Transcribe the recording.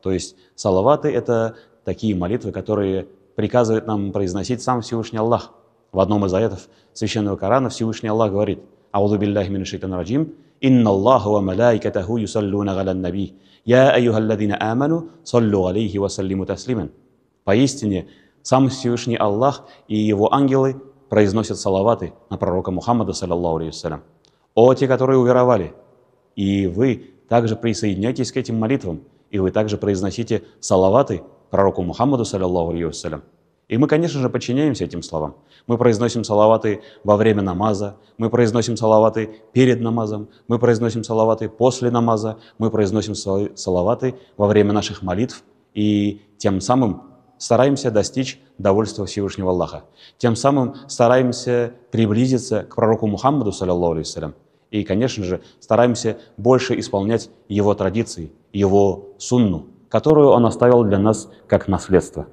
То есть салаваты — это такие молитвы, которые приказывает нам произносить сам Всевышний Аллах. В одном из аятов Священного Корана Всевышний Аллах говорит: «Аузу биллахи минаш шайтанир раджим, инна Аллаха ва малаикатаху юсаллуна галан наби, я айюхалладзина аману, саллу алейхи ва саллиму таслиман». Поистине, сам Всевышний Аллах и его ангелы произносят салаваты на пророка Мухаммада, саллаллаху алейхи вассалям. О, те, которые уверовали! И вы также присоединяйтесь к этим молитвам, и вы также произносите салаваты пророку Мухаммаду, саллаллаху алейхи вассалям. И мы, конечно же, подчиняемся этим словам. Мы произносим салаваты во время намаза, мы произносим салаваты перед намазом, мы произносим салаваты после намаза, мы произносим салаваты во время наших молитв, и тем самым стараемся достичь довольства Всевышнего Аллаха. Тем самым стараемся приблизиться к пророку Мухаммаду, саллаллаху алейхи вассалям. И, конечно же, стараемся больше исполнять его традиции, его сунну, которую он оставил для нас как наследство.